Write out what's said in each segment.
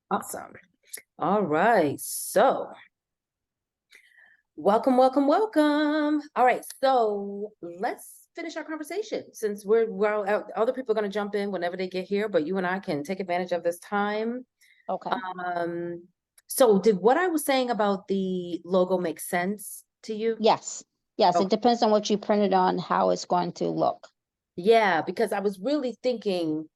Awesome. All right. So, welcome, welcome, welcome. All right. So, let's finish our conversation since other people are going to jump in whenever they get here, but you and I can take advantage of this time. Okay. Um, so did what I was saying about the logo make sense to you? Yes. Yes. It Okay. depends on what you printed on, how it's going to look. Yeah, because I was really thinking,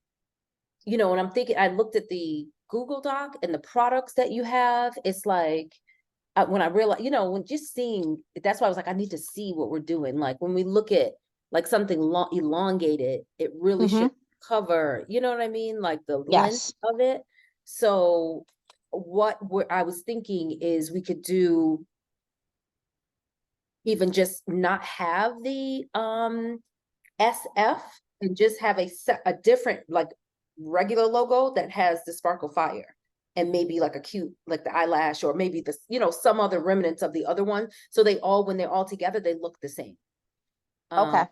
and I'm thinking, I looked at the Google Doc and the products that you have. It's like, when I realized, when just seeing, that's why I was like, I need to see what we're doing. Like when we look at like something elongated, it really should Mm-hmm. cover, you know what I mean? Like the length Yes. of it. So I was thinking is we could do even just not have the SF and just have a different like regular logo that has the sparkle fire and maybe like a cute like the eyelash or maybe this some other remnants of the other one, so they all when they're all together they look the same. um Okay.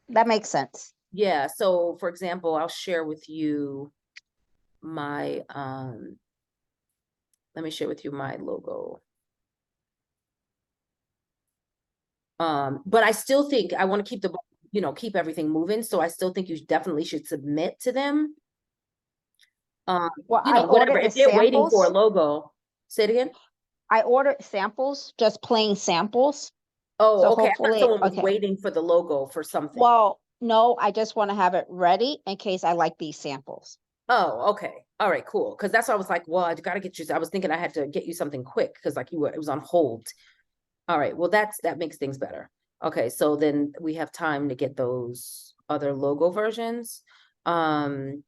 That makes sense. yeah, so for example, I'll share with you my let me share with you my logo. But I still think I want to keep keep everything moving, so I still think you definitely should submit to them. Well, I Whatever. ordered the If they're waiting for a samples. logo, say it again. I ordered samples, just plain samples. So Oh, okay. I thought hopefully, someone was okay. waiting for the logo for something. Well, no, I just want to have it ready in case I like these samples. Oh, okay. All right, cool. Because that's why I was like, well, I gotta get you. I was thinking I had to get you something quick because like it was on hold. All right. Well, that makes things better. Okay, so then we have time to get those other logo versions. Um,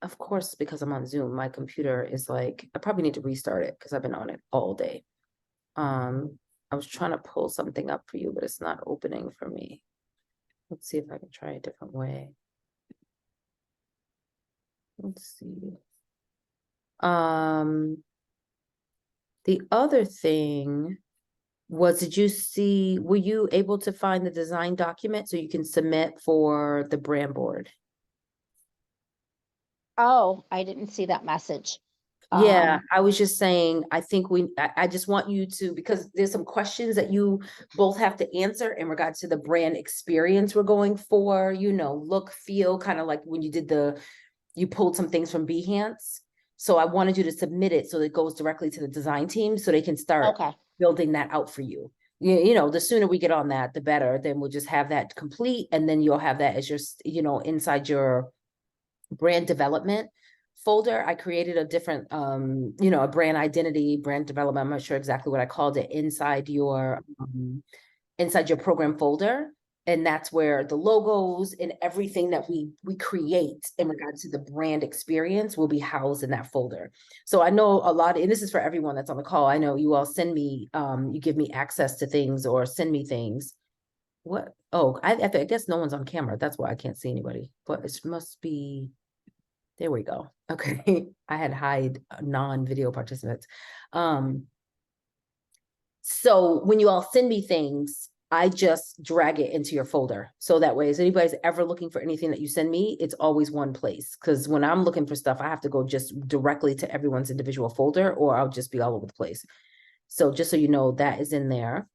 of course, because I'm on Zoom, my computer is like, I probably need to restart it because I've been on it all day. I was trying to pull something up for you, but it's not opening for me. Let's see if I can try a different way. Let's see. Um, the other thing was, were you able to find the design document so you can submit for the brand board? Oh, I didn't see that message. Yeah, Um, I was just saying, I think I just want you to, because there's some questions that you both have to answer in regards to the brand experience we're going for, look, feel, kind of like when you pulled some things from Behance. So I wanted you to submit it so it goes directly to the design team so they can start okay. building that out for you. The sooner we get on that, the better. Then we'll just have that complete, and then you'll have that as your, inside your brand development folder. I created a different, a brand identity, brand development. I'm not sure exactly what I called it inside your program folder. And that's where the logos and everything that we create in regards to the brand experience will be housed in that folder. So I know a lot, and this is for everyone that's on the call. I know you all send me, you give me access to things or send me things. What? Oh, I guess no one's on camera. That's why I can't see anybody. But it must be. There we go. Okay. I had hide non-video participants. Um, so when you all send me things, I just drag it into your folder. So that way, if anybody's ever looking for anything that you send me, it's always one place. Because when I'm looking for stuff, I have to go just directly to everyone's individual folder, or I'll just be all over the place. So just so you know, that is in there.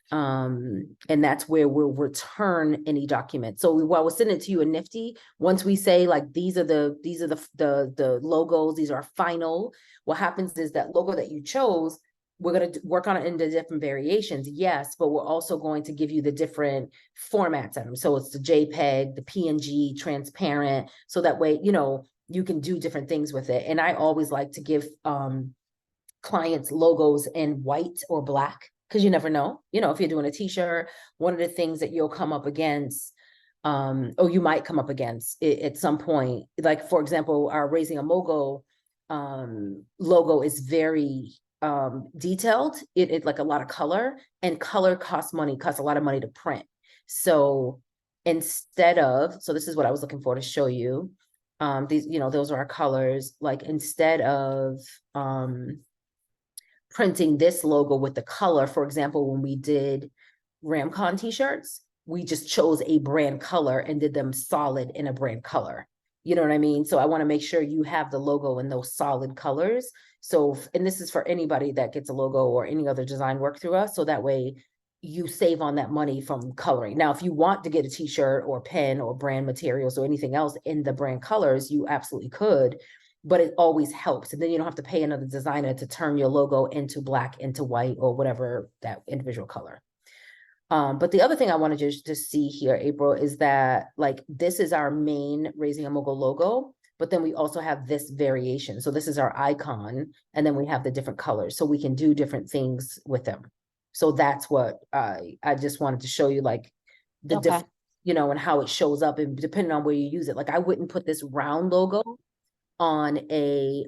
And that's where we'll return any document. So while we're sending it to you in Nifty, once we say like these are the logos, these are final, what happens is that logo that you chose, we're going to work on it in the different variations, yes, but we're also going to give you the different formats of them. So it's the JPEG, the PNG, transparent, so that way you can do different things with it. And I always like to give clients logos in white or black, because you never know, if you're doing a t-shirt, one of the things that you'll come up against, or you might come up against it at some point, like for example, our Raising a Mogul logo is very detailed. It like a lot of color, and color costs a lot of money to print. So so this is what I was looking for to show you. These, those are our colors. Like instead of printing this logo with the color. For example, when we did Ramcon t-shirts, we just chose a brand color and did them solid in a brand color. You know what I mean? So I want to make sure you have the logo in those solid colors. So, and this is for anybody that gets a logo or any other design work through us. So that way you save on that money from coloring. Now, if you want to get a t-shirt or pen or brand materials or anything else in the brand colors, you absolutely could, but it always helps. And then you don't have to pay another designer to turn your logo into black, into white, or whatever that individual color. But the other thing I wanted to just see here, April, is that like this is our main Raising a Mogul logo, but then we also have this variation. So this is our icon, and then we have the different colors, so we can do different things with them. So that's what I just wanted to show you, like the Okay. different, you know, and how it shows up, and depending on where you use it. Like I wouldn't put this round logo on a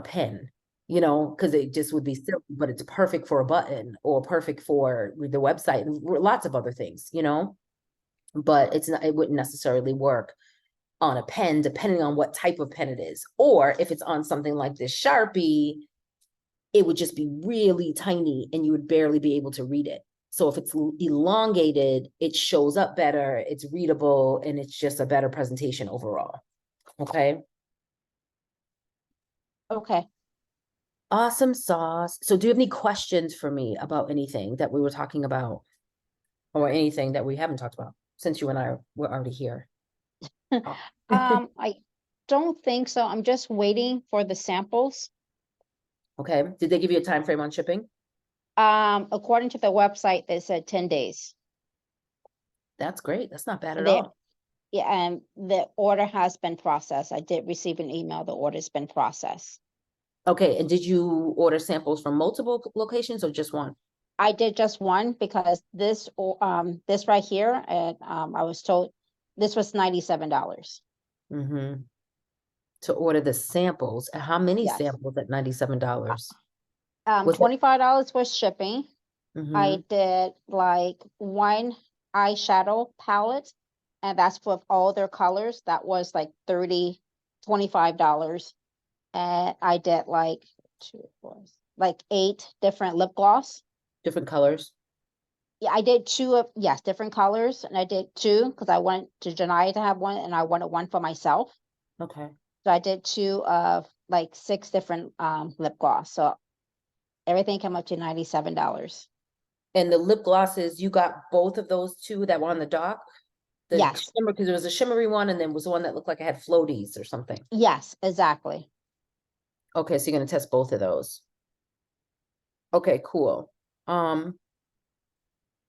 pen, you know, because it just would be silly, but it's perfect for a button or perfect for the website and lots of other things, you know, but it's not, it wouldn't necessarily work on a pen depending on what type of pen it is. Or if it's on something like this Sharpie, it would just be really tiny and you would barely be able to read it. So if it's elongated, it shows up better, it's readable, and it's just a better presentation overall. Okay. Okay. Awesome sauce. So do you have any questions for me about anything that we were talking about or anything that we haven't talked about since you and I were already here? Oh. I don't think so. I'm just waiting for the samples. Okay. Did they give you a time frame on shipping? According to the website, they said 10 days. That's great. That's not bad at They, all. yeah, and the order has been processed. I did receive an email. The order's been processed. Okay. And did you order samples from multiple locations or just one? I did just one because this right here, and I was told this was $97. Mm-hmm. To order the samples. How many Yes. samples at $97? Was it? $25 was shipping. Mm-hmm. I did like one eyeshadow palette, and that's with all their colors. That was like $25. And I did like like 8 different lip gloss. Different colors? Yeah, I did yes, different colors, and I did 2 because I wanted to Janaya to have one, and I wanted one for myself. Okay. So I did 2 of like 6 different lip gloss. So everything came up to $97. And the lip glosses, you got both of those two that were on the dock? The Yes, shimmer, because there was a shimmery one and then was one that looked like it had floaties or something. yes, exactly. Okay, so you're gonna test both of those. Okay, cool. Um,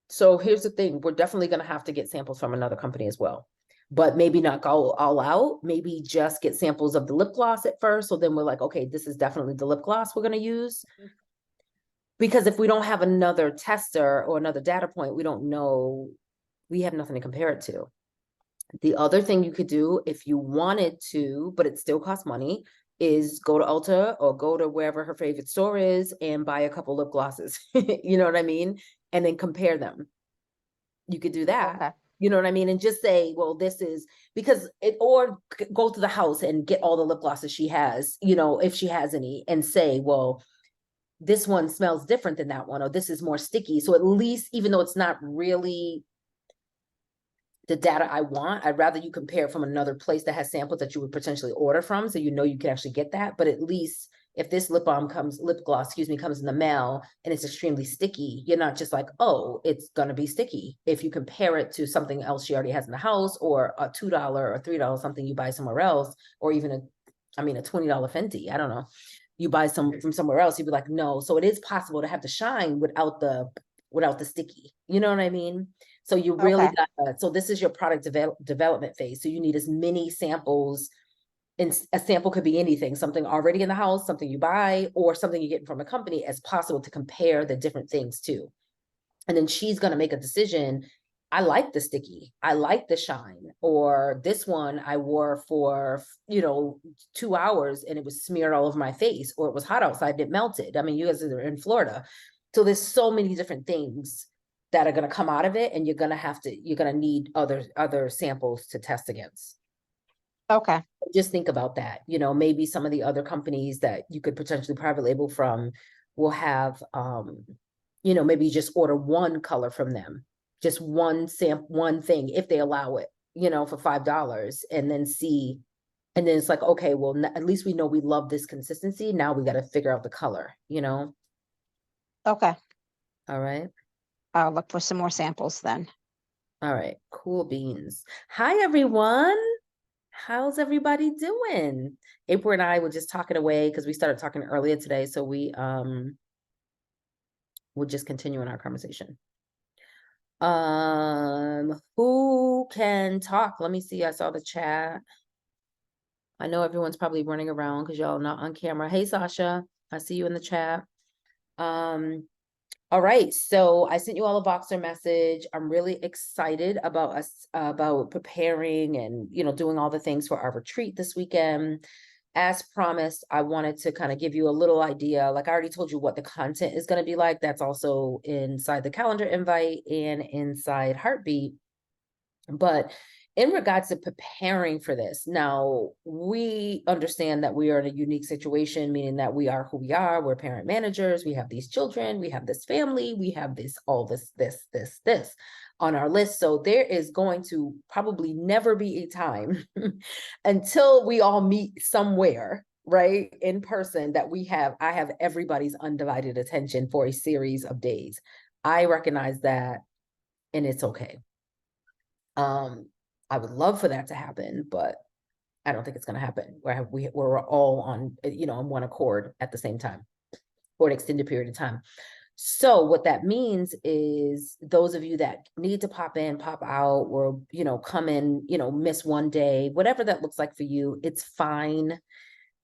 so here's the thing, we're definitely gonna have to get samples from another company as well. But maybe not go all out, maybe just get samples of the lip gloss at first. So then we're like, okay, this is definitely the lip gloss we're gonna use. Because if we don't have another tester or another data point, we don't know, we have nothing to compare it to. The other thing you could do if you wanted to, but it still costs money, is go to Ulta or go to wherever her favorite store is and buy a couple lip glosses. You know what I mean? And then compare them. You could do that. Okay. You know what I mean? And just say, well, this is because it, or go to the house and get all the lip glosses she has, you know, if she has any, and say, well, this one smells different than that one, or this is more sticky. So at least, even though it's not really the data I want, I'd rather you compare from another place that has samples that you would potentially order from, so you know you can actually get that. But at least if this lip gloss, excuse me, comes in the mail and it's extremely sticky, you're not just like, oh, it's gonna be sticky. If you compare it to something else she already has in the house, or a $2 or $3 something you buy somewhere else, or even a $20 Fenty, I don't know, you buy some from somewhere else, you'd be like, no. So it is possible to have the shine without the sticky. You know what I mean? So you really Okay. got, so this is your product development phase. So you need as many samples, and a sample could be anything, something already in the house, something you buy, or something you get from a company, as possible, to compare the different things to. And then she's going to make a decision. I like the sticky, I like the shine, or this one I wore for, 2 hours and it was smeared all over my face, or it was hot outside, it melted. I mean, you guys are in Florida. So there's so many different things that are going to come out of it, and you're going to need other samples to test against. Okay. Just think about that. Maybe some of the other companies that you could potentially private label from will have, maybe just order one color from them, just one thing, if they allow it, for $5, and then see And then it's like, okay, well, at least we know we love this consistency. Now we got to figure out the color, you know? Okay, All right. I'll look for some more samples then. All right. Cool beans. Hi, everyone. How's everybody doing? April and I were just talking away because we started talking earlier today. So we'll just continue in our conversation. Who can talk? Let me see. I saw the chat. I know everyone's probably running around because y'all not on camera. Hey, Sasha, I see you in the chat. All right, so I sent you all a Voxer message. I'm really excited about us about preparing and doing all the things for our retreat this weekend. As promised, I wanted to kind of give you a little idea. Like I already told you what the content is going to be like. That's also inside the calendar invite and inside Heartbeat. But in regards to preparing for this, now we understand that we are in a unique situation, meaning that we are who we are. We're parent managers. We have these children. We have this family. We have all this on our list. So there is going to probably never be a time until we all meet somewhere, right, in person, that I have everybody's undivided attention for a series of days. I recognize that, and it's okay. I would love for that to happen, but I don't think it's going to happen we're all on, on one accord at the same time for an extended period of time. So what that means is those of you that need to pop in, pop out, or, come in, miss one day, whatever that looks like for you, it's fine.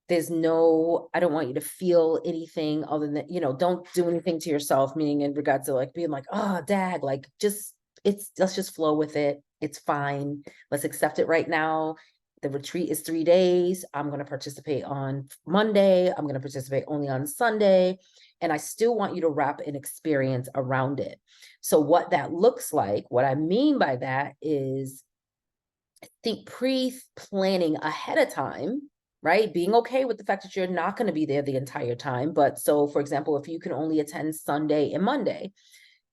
I don't want you to feel anything other than, don't do anything to yourself, meaning in regards to like being like, oh, dag, like let's just flow with it. It's fine. Let's accept it right now. The retreat is 3 days. I'm going to participate on Monday. I'm going to participate only on Sunday. And I still want you to wrap an experience around it. So what that looks like, what I mean by that is, I think pre-planning ahead of time, right? Being okay with the fact that you're not going to be there the entire time. But so, for example, if you can only attend Sunday and Monday,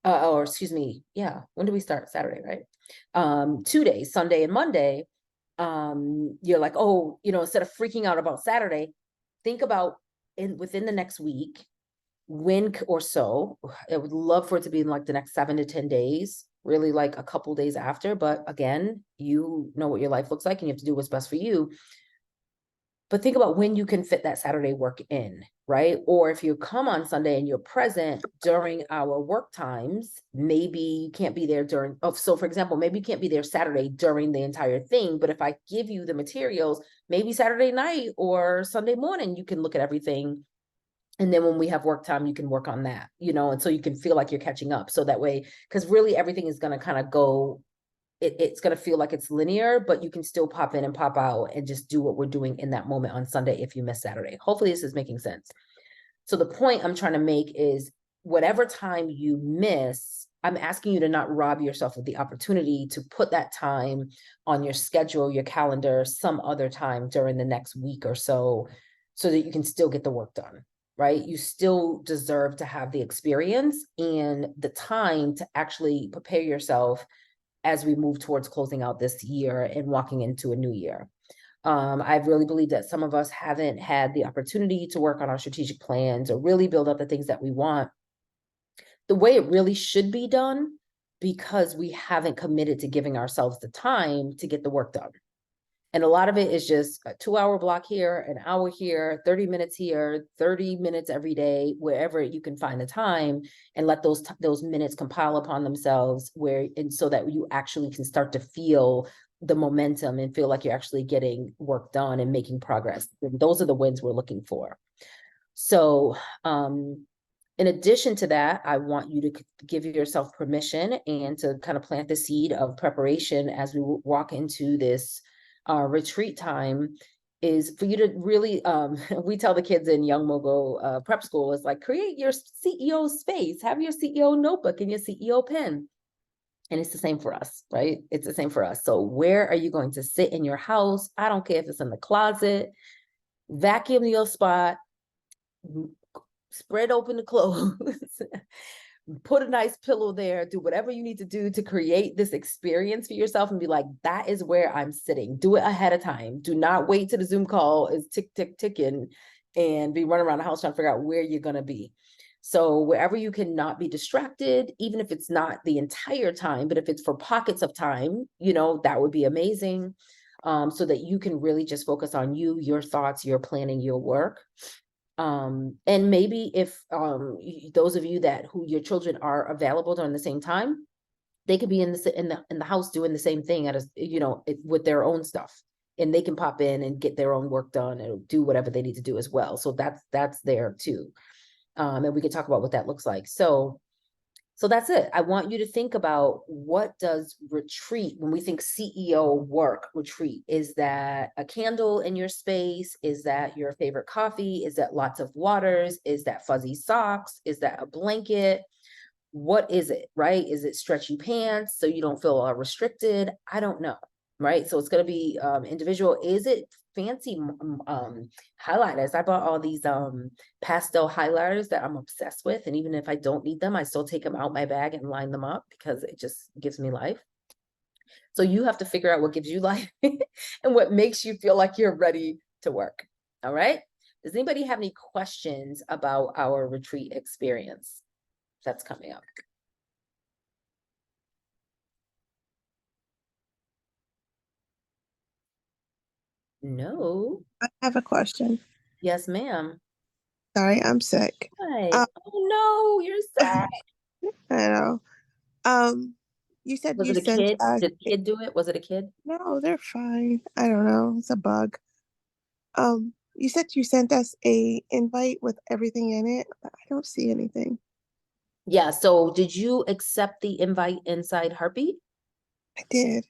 or excuse me, yeah, when do we start? Saturday, right? 2 days, Sunday and Monday. You're like, oh, instead of freaking out about Saturday, think about within the next week, when or so. I would love for it to be in like the next 7 to 10 days, really like a couple days after. But again, you know what your life looks like and you have to do what's best for you. But think about when you can fit that Saturday work in, right? Or if you come on Sunday and you're present during our work times, maybe you can't be there so for example, maybe you can't be there Saturday during the entire thing, but if I give you the materials, maybe Saturday night or Sunday morning, you can look at everything. And then when we have work time, you can work on that, and so you can feel like you're catching up. So that way, because really everything is going to kind of go, it's going to feel like it's linear, but you can still pop in and pop out and just do what we're doing in that moment on Sunday if you miss Saturday. Hopefully this is making sense. So the point I'm trying to make is whatever time you miss, I'm asking you to not rob yourself of the opportunity to put that time on your schedule, your calendar, some other time during the next week or so that you can still get the work done, right? You still deserve to have the experience and the time to actually prepare yourself as we move towards closing out this year and walking into a new year. I really believe that some of us haven't had the opportunity to work on our strategic plans or really build up the things that we want the way it really should be done, because we haven't committed to giving ourselves the time to get the work done. And a lot of it is just a 2-hour block here, an hour here, 30 minutes here, 30 minutes every day, wherever you can find the time, and let those minutes compile upon themselves so that you actually can start to feel the momentum and feel like you're actually getting work done and making progress. And those are the wins we're looking for. So, in addition to that, I want you to give yourself permission and to kind of plant the seed of preparation as we walk into this retreat time, is for you to really, we tell the kids in Young Mogul prep school, is like, create your CEO space, have your CEO notebook and your CEO pen. And it's the same for us, right? It's the same for us. So where are you going to sit in your house? I don't care if it's in the closet, vacuum your spot, spread open the clothes, put a nice pillow there, do whatever you need to do to create this experience for yourself and be like, that is where I'm sitting. Do it ahead of time. Do not wait till the Zoom call is tick, tick, ticking and be running around the house trying to figure out where you're going to be. So wherever you can not be distracted, even if it's not the entire time, but if it's for pockets of time, you know, that would be amazing. So that you can really just focus on you, your thoughts, your planning, your work. And maybe if those of you that who your children are available during the same time, they could be in the house doing the same thing at a, you know, with their own stuff, and they can pop in and get their own work done and do whatever they need to do as well. So that's there too. And we can talk about what that looks like. So that's it. I want you to think about, what does retreat, when we think CEO work retreat, is that a candle in your space? Is that your favorite coffee? Is that lots of waters? Is that fuzzy socks? Is that a blanket? What is it, right? Is it stretchy pants so you don't feel restricted? I don't know, right? So it's going to be individual. Is it fancy highlighters? I bought all these pastel highlighters that I'm obsessed with, and even if I don't need them, I still take them out my bag and line them up because it just gives me life. So you have to figure out what gives you life and what makes you feel like you're ready to work. All right. Does anybody have any questions about our retreat experience that's coming up? No. I have a question. Yes, ma'am. Sorry, I'm sick. Hi. Um, Oh no, you're sad. I know. Um, you said Was you it a sent kid? us. Did the kid do it? Was it a kid? No, they're fine. I don't know. It's a bug. You said you sent us a invite with everything in it, but I don't see anything. Yeah. So did you accept the invite inside Heartbeat? I did.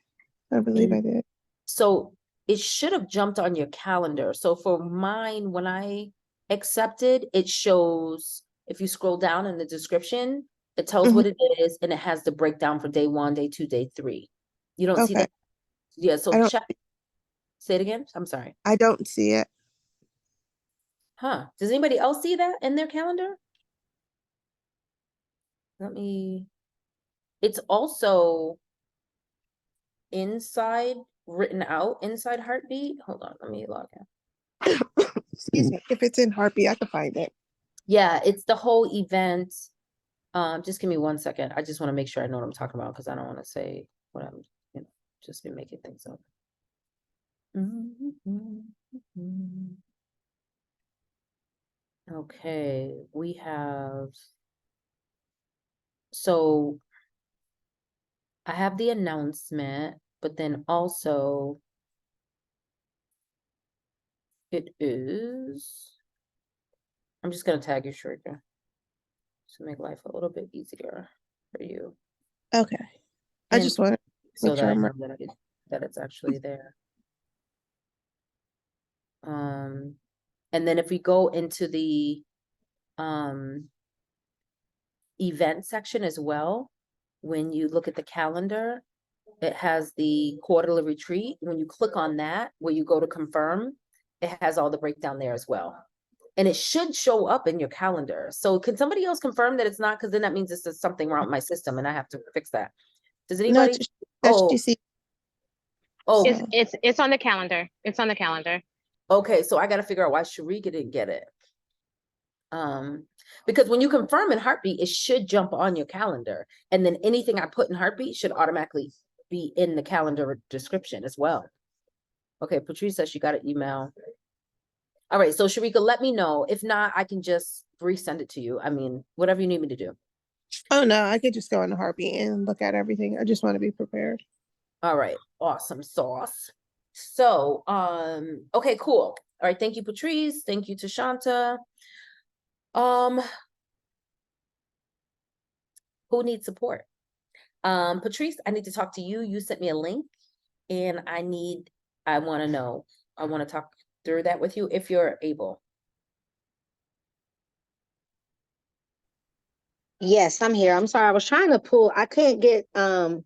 I believe And I did. so it should have jumped on your calendar. So for mine, when I accepted, it shows, if you scroll down in the description, it tells Mhm. what it is, and it has the breakdown for day 1, day 2, day 3. You don't see Okay. that? Yeah, I so don't. check. Say it again. I'm sorry. I don't see it. Huh. Does anybody else see that in their calendar? Let me, it's also inside, written out inside Heartbeat. Hold on, let me log in. Excuse me. If it's in Harpy, I can find it. Yeah, it's the whole event. Just give me 1 second. I just want to make sure I know what I'm talking about, because I don't want to say what I'm, you know, just be making things up. Okay, we have, so I have the announcement, but then also it is, I'm just gonna tag you, Shrika, to make life a little bit easier for you, Okay. I and just want to so make that sure I I'm know right. that it's actually there. And then if we go into the event section as well, when you look at the calendar, it has the quarterly retreat. When you click on that, where you go to confirm, it has all the breakdown there as well. And it should show up in your calendar. So can somebody else confirm that it's not? Because then that means there's something wrong with my system and I have to fix that. Does No, anybody? that's Oh, GC. oh, So It's on the calendar. It's on the calendar. okay. So I got to figure out why Sharika didn't get it. Because when you confirm in Heartbeat, it should jump on your calendar. And then anything I put in Heartbeat should automatically be in the calendar description as well. Okay, Patrice says she got an email. All right, so Sharika, let me know. If not, I can just resend it to you. I mean, whatever you need me to do. oh no, I could just go into Harpy and look at everything. I just want to be prepared. All right, awesome sauce. So, okay, cool. All right, thank you, Patrice. Thank you, Tashanta. Who needs support? Patrice, I need to talk to you. You sent me a link and I want to know. I want to talk through that with you if you're able. Yes, I'm here. I'm sorry. I was trying to pull, I couldn't get the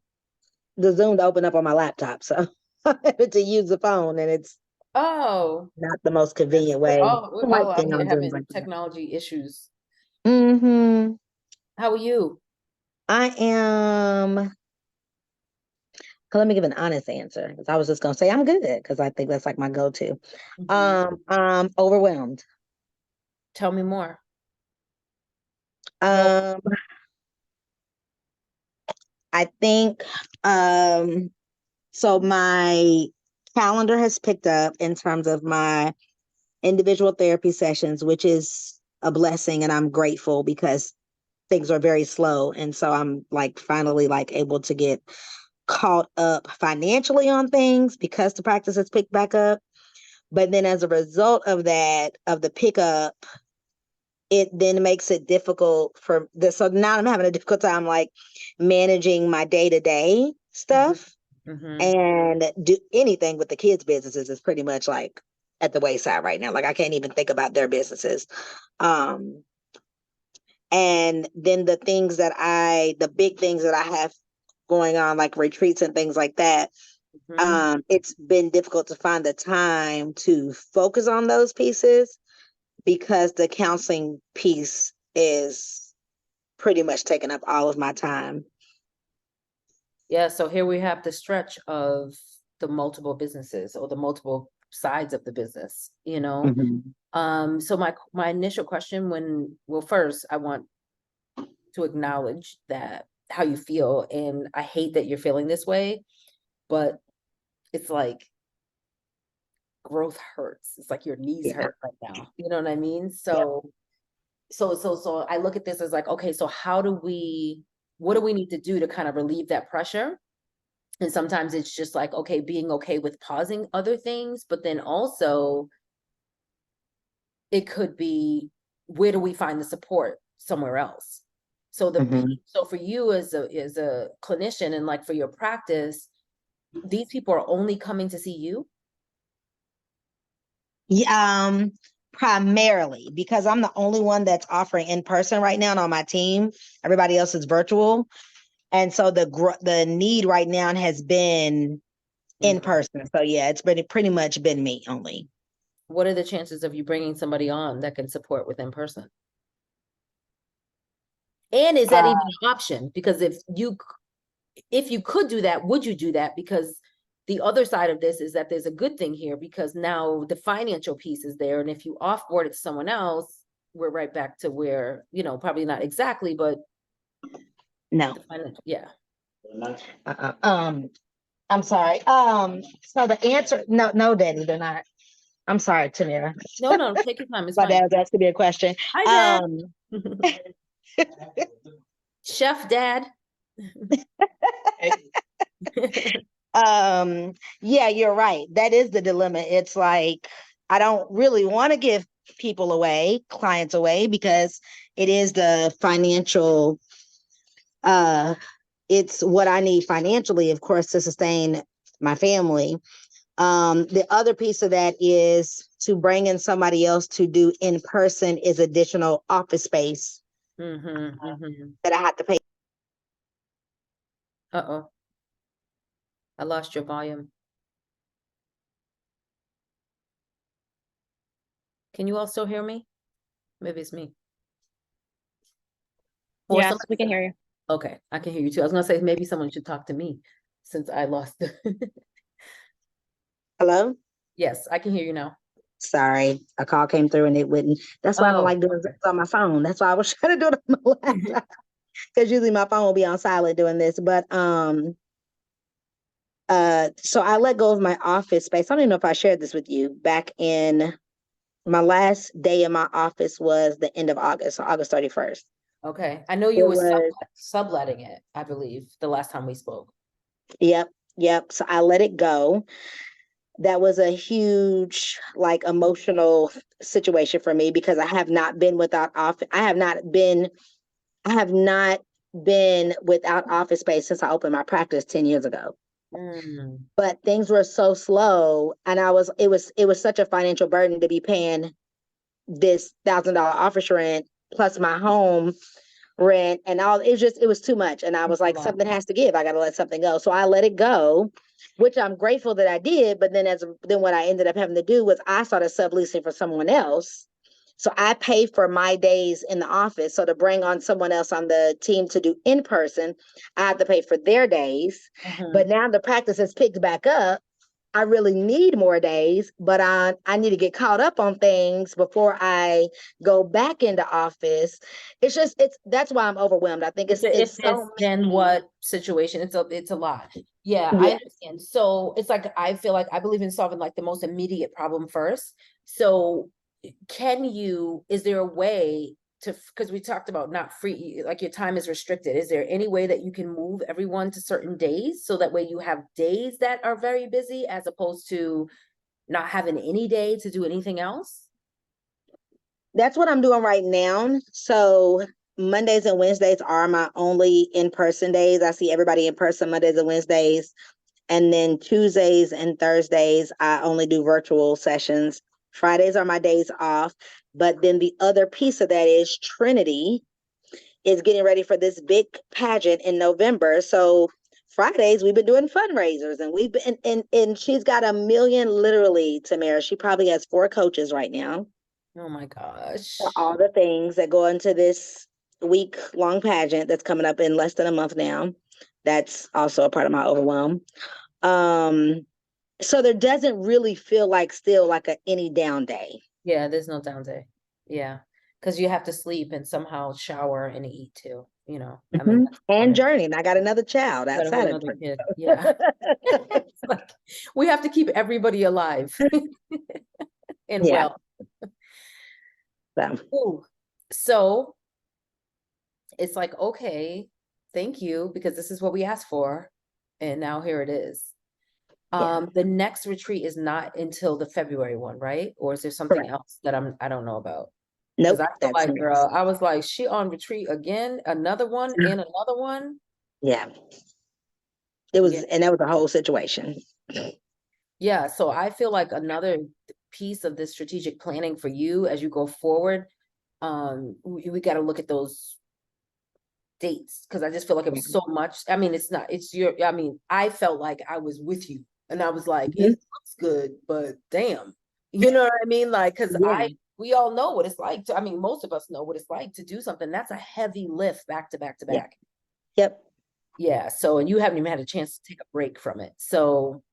Zoom to open up on my laptop. So I had to use the phone and it's Oh, not the most convenient way. we're I like all out being here on Zooms having like that. technology issues. Mm-hmm. How are you? I am, let me give an honest answer because I was just gonna say I'm good because I think that's like my go-to. Mhm. I'm overwhelmed. Tell me more. Well, Um, I think so my calendar has picked up in terms of my individual therapy sessions, which is a blessing, and I'm grateful because things are very slow. And so I'm like finally like able to get caught up financially on things because the practice has picked back up. But then as a result of that, of the pickup, it then makes it difficult for this. So now I'm having a difficult time like managing my day-to-day stuff mhm. and do anything with the kids' businesses is pretty much like at the wayside right now. Like I can't even think about their businesses. Um, and then the big things that I have going on, like retreats and things like that, Mhm. it's been difficult to find the time to focus on those pieces because the counseling piece is pretty much taking up all of my time. Yeah, so here we have the stretch of the multiple businesses or the multiple sides of the business, you know? Mhm. So my initial question well, first I want to acknowledge that how you feel, and I hate that you're feeling this way, but it's like growth hurts. It's like your knees Yeah. hurt right now. You know what I mean? Yep. So I look at this as like, okay, so what do we need to do to kind of relieve that pressure? And sometimes it's just like, okay, being okay with pausing other things, but then also it could be, where do we find the support somewhere else? Mhm. So for you as a clinician and like for your practice, these people are only coming to see you? Yeah, primarily because I'm the only one that's offering in person right now and on my team. Everybody else is virtual. And so the need right now has been in Mhm. person. So yeah, it's been pretty much been me only. What are the chances of you bringing somebody on that can support with in person? And is that Uh, even an option? Because if you could do that, would you do that? Because the other side of this is that there's a good thing here because now the financial piece is there. And if you offboard it to someone else, we're right back to where, probably not exactly, but no. the financial, yeah. Uh-uh. I'm sorry. So the answer, no, no, Daddy, they're not. I'm sorry, Tamira. No, no, take your time. It's My fine. dad was asking me a question. Hi, Dad. Um, Chef Dad. yeah, you're right. That is the dilemma. It's like I don't really want to give people away, clients away, because it is the financial it's what I need financially, of course, to sustain my family. The other piece of that is to bring in somebody else to do in person is additional office space that I have to pay. Uh-oh, I lost your volume. Can you all still hear me? Maybe it's me. Or Yes, somebody we can said, hear you. okay, I can hear you too. I was gonna say maybe someone should talk to me since I lost. Hello? Yes, I can hear you now. Sorry, a call came through and it wouldn't. That's why I don't Oh, like doing this on my phone. That's why I was trying to do it on my laptop. Because usually my phone will be on silent doing this. But so I let go of my office space. I don't even know if I shared this with you. Back in my last day in my office was the end of August, so August 31st. okay. I know you It were was, subletting it, I believe, the last time we spoke. yep, yep. So I let it go. That was a huge, like, emotional situation for me because I have not been without office. I have not been without office space since I opened my practice 10 years ago. Mm, But things were so slow and it was such a financial burden to be paying this $1,000 office rent plus my home rent and all. It was too much. And I was it's a like, lot. something has to give. I got to let something go. So I let it go, which I'm grateful that I did. But then what I ended up having to do was I started subleasing for someone else So I pay for my days in the office. So to bring on someone else on the team to do in person, I have to pay for their days. But now the practice has picked back up. I really need more days, but I need to get caught up on things before I go back into office. That's why I'm overwhelmed. I think It's a it's if this, so then many. what situation. It's a lot. Yeah, I Yeah. understand. So it's like, I feel like I believe in solving like the most immediate problem first. So is there a way to, because we talked about not free, like your time is restricted. Is there any way that you can move everyone to certain days? So that way you have days that are very busy as opposed to not having any day to do anything else? That's what I'm doing right now. So Mondays and Wednesdays are my only in-person days. I see everybody in person Mondays and Wednesdays. And then Tuesdays and Thursdays, I only do virtual sessions. Fridays are my days off. But then the other piece of that is Trinity is getting ready for this big pageant in November. So Fridays, we've been doing fundraisers, and we've been, and she's got 1 million, literally, Tamara. She probably has 4 coaches right now Oh my gosh. for all the things that go into this week-long pageant that's coming up in less than a month now. That's also a part of my overwhelm. So there doesn't really feel like still like any down day. Yeah, there's no down day. Yeah. Because you have to sleep and somehow shower and eat too, you know. I mean, that's And important. journey. And I got another child Gotta outside have of another it. kid. Yeah. It's like, we have to keep everybody alive and Yeah. well. So, Ooh. So it's like, okay, thank you, because this is what we asked for. And now here it is. yeah. The next retreat is not until the February one, right? Or is there something Correct. else that I don't know about? Nope. Because I feel That's like, girl, I was like, she on retreat again, another one Yeah. and another one. Yeah. It was, Yeah. and that was the whole situation. Yeah. So I feel like another piece of this strategic planning for you as you go forward, we got to look at those dates, because I just feel like it was so much. I mean, I mean, I felt like I was with you and I was like, it looks good, but damn, you know what I mean? Like, because Yeah. we all know what it's like to, I mean, most of us know what it's like to do something. That's a heavy lift back to back to Yeah. back. Yep. Yeah. So, and you haven't even had a chance to take a break from it. So,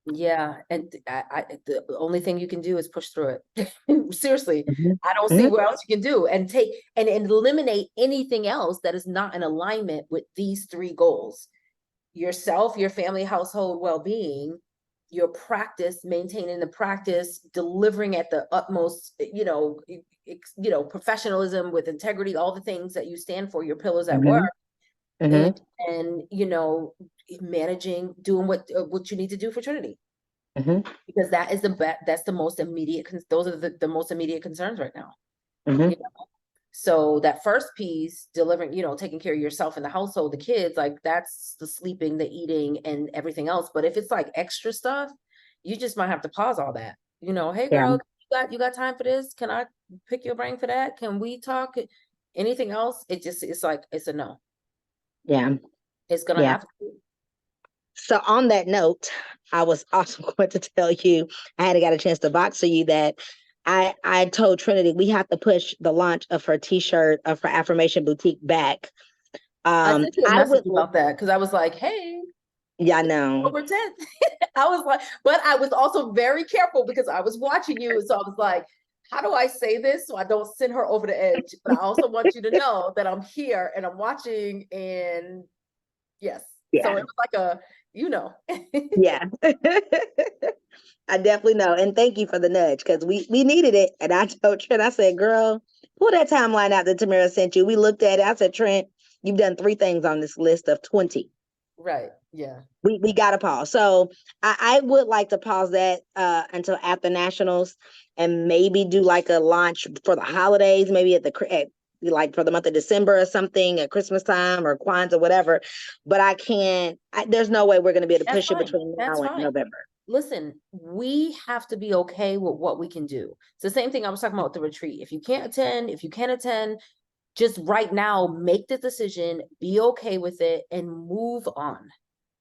yeah, and the only thing you can do is push through it. Seriously, I don't see what else you can do, and take and eliminate anything else that is not in alignment with these 3 goals: yourself, your family, household well-being, your practice, maintaining the practice, delivering at the utmost, professionalism with integrity, all the things that you stand for, your pillars at work, and managing, doing what you need to do for Trinity, because that is that's the most immediate, those are the most immediate concerns right now. You know? So that first piece, delivering, taking care of yourself and the household, the kids, like that's the sleeping, the eating, and everything else. But if it's like extra stuff, you just might have to pause all that. Hey girl, you got time for this? Can I pick your brain for that? Can we talk? Anything else? It's like, it's a no. Yeah. It's gonna have to be. So on that note, I was also going to tell you, I had got a chance to box to you that I told Trinity we have to push the launch of her t-shirt of her affirmation boutique back. I sent you a I message would, about that because I was like, hey, yeah, I know. October 10th. I was like, but I was also very careful because I was watching you. So I was like, how do I say this so I don't send her over the edge? But I also want you to know that I'm here and I'm watching, and yes. Yeah. So it was like a, Yeah. I definitely know. And thank you for the nudge, because we needed it. And I told Trent, I said, girl, pull that timeline out that Tamara sent you. We looked at it. I said, Trent, you've done 3 things on this list of 20. Right. Yeah. We got to pause. So I would like to pause that until after nationals, and maybe do like a launch for the holidays, maybe like for the month of December or something at Christmas time or Kwanzaa, whatever. But there's no way we're going to be able to That's push it fine. between That's now and fine. November. Listen, we have to be okay with what we can do. It's the same thing I was talking about with the retreat. If you can't attend, just right now, make the decision, be okay with it, and move on.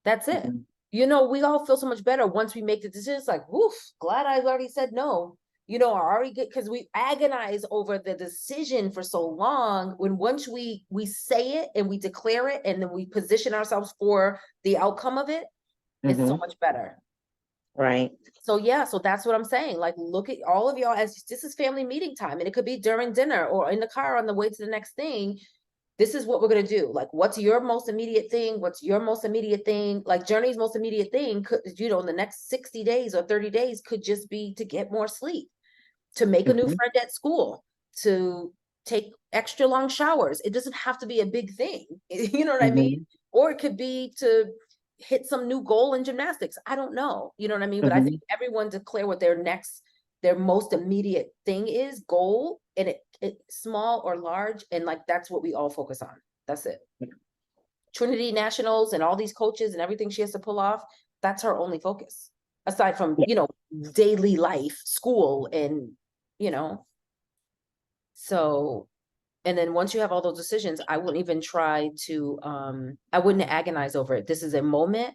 That's it. you know, we all feel so much better once we make the decision. It's like, woof, glad I already said no. You know, I already get, because we agonize over the decision for so long. When once we say it and we declare it and then we position ourselves for the outcome of it, it's so much better. Right. So yeah, so that's what I'm saying. Like, look at all of y'all as this is family meeting time, and it could be during dinner or in the car on the way to the next thing. This is what we're gonna do. Like, what's your most immediate thing? What's your most immediate thing? Like Journey's most immediate thing could, you know, in the next 60 days or 30 days could just be to get more sleep, to make a new friend at school, to take extra long showers. It doesn't have to be a big thing. You know what I mean? Or it could be to hit some new goal in gymnastics. I don't know. You know what I mean? But I think everyone declare what their most immediate thing is, goal, and it small or large, and like that's what we all focus on. That's it. Trinity Nationals and all these coaches and everything she has to pull off, that's her only focus. Aside from, you know, daily life, school, and you know. So, and then once you have all those decisions, I wouldn't even try to I wouldn't agonize over it. This is a moment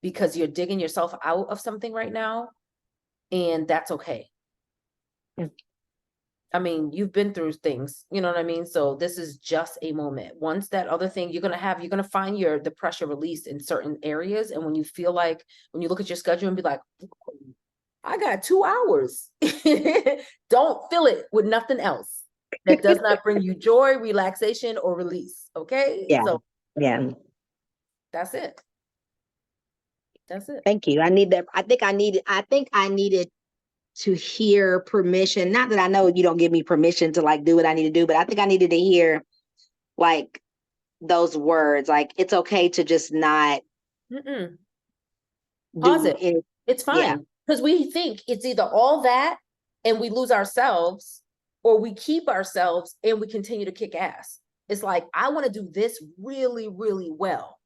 because you're digging yourself out of something right now, and that's okay. I mean, you've been through things, you know what I mean? So this is just a moment. Once that other thing, you're gonna find the pressure released in certain areas. And when you feel like, when you look at your schedule and be like, I got 2 hours. Don't fill it with nothing else that does not bring you joy, relaxation, or release. Okay. Yeah. So Yeah. that's it. That's it. Thank you. I need that. I think I needed to hear permission. Not that I know you don't give me permission to like do what I need to do, but I think I needed to hear like those words. Like, it's okay to just not Pause do it. it. It's Yeah. fine. Because we think it's either all that and we lose ourselves, or we keep ourselves and we continue to kick ass. It's like, I want to do this really, really well.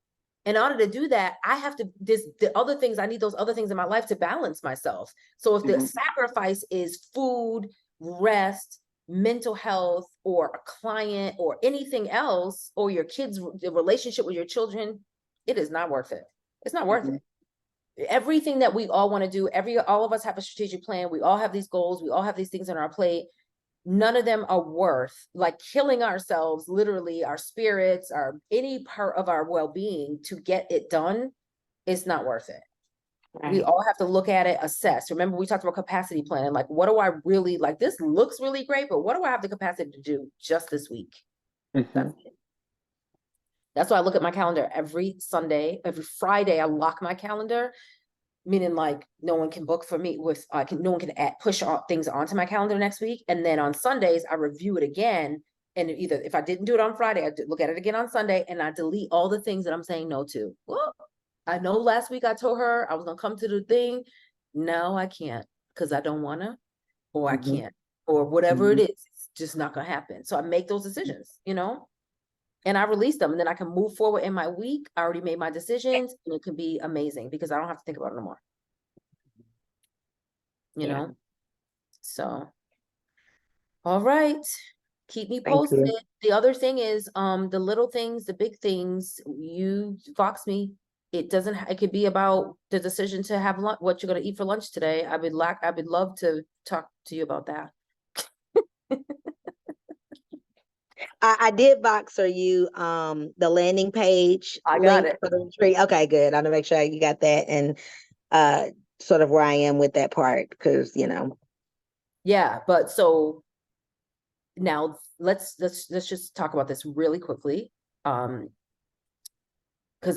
In order to do that, I have to, the other things, I need those other things in my life to balance myself. So if the sacrifice is food, rest, mental health, or a client, or anything else, or your kids, the relationship with your children, it is not worth it. It's not worth it. Everything that we all want to do, all of us have a strategic plan. We all have these goals. We all have these things on our plate. None of them are worth like killing ourselves, literally our spirits, any part of our well-being to get it done. It's not worth it. Right. We all have to look at it, assess. Remember, we talked about capacity planning. Like, what do I really like? This looks really great, but what do I have the capacity to do just this week? That's it. That's why I look at my calendar every Sunday, every Friday. I lock my calendar, meaning like no one can book for me no one can push things onto my calendar next week. And then on Sundays, I review it again. And either if I didn't do it on Friday, I look at it again on Sunday, and I delete all the things that I'm saying no to. Well, I know last week I told her I was gonna come to the thing. No, I can't because I don't wanna, or I can't, or whatever it is. It's just not gonna happen. So I make those decisions, you know, and I release them, and then I can move forward in my week. I already made my decisions, and it can be amazing because I don't have to think about it no more. You know? So, all right. Keep me Thank posted. you. The other thing is, the little things, the big things, you Vox me. It doesn't, it could be about the decision to have lunch, what you're gonna eat for lunch today. I would love to talk to you about that. I did Voxer you the landing page I got link it. for the retreat. Okay, good. I want to make sure you got that, and sort of where I am with that part, because Yeah, but so now let's just talk about this really quickly. Because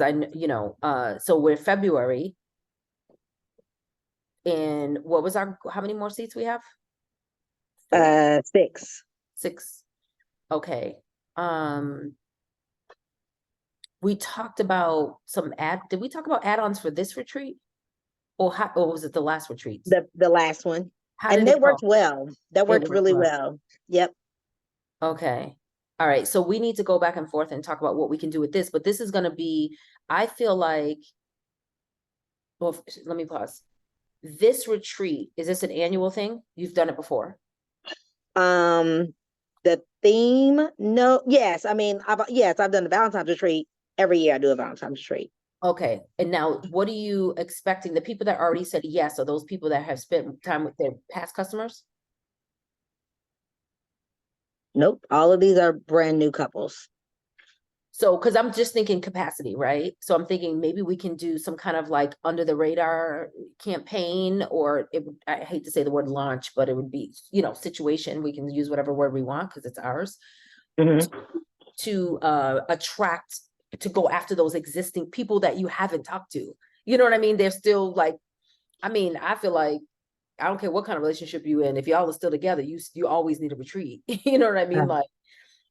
so we're February, and what was how many more seats we have? 6. 6. Okay. We talked about did we talk about add-ons for this retreat? Or was it the last retreat? The last one. How And did that it go? worked well. That worked really well. Yep. Okay. All right. So we need to go back and forth and talk about what we can do with this, but this is going to be, I feel like, well, let me pause. This retreat, is this an annual thing? You've done it before? The theme, no, yes. I mean, I've done the Valentine's retreat. Every year I do a Valentine's retreat. Okay, and now what are you expecting? The people that already said yes are those people that have spent time with their past customers? Nope. All of these are brand new couples. So, because I'm just thinking capacity, right? So I'm thinking maybe we can do some kind of like under the radar campaign, or I hate to say the word launch, but it would be, situation. We can use whatever word we want because it's ours Mhm. to attract, to go after those existing people that you haven't talked to. You know what I mean? They're still like, I mean, I feel like I don't care what kind of relationship you in. If y'all are still together, you always need a retreat. You know what I mean? Yeah. Like,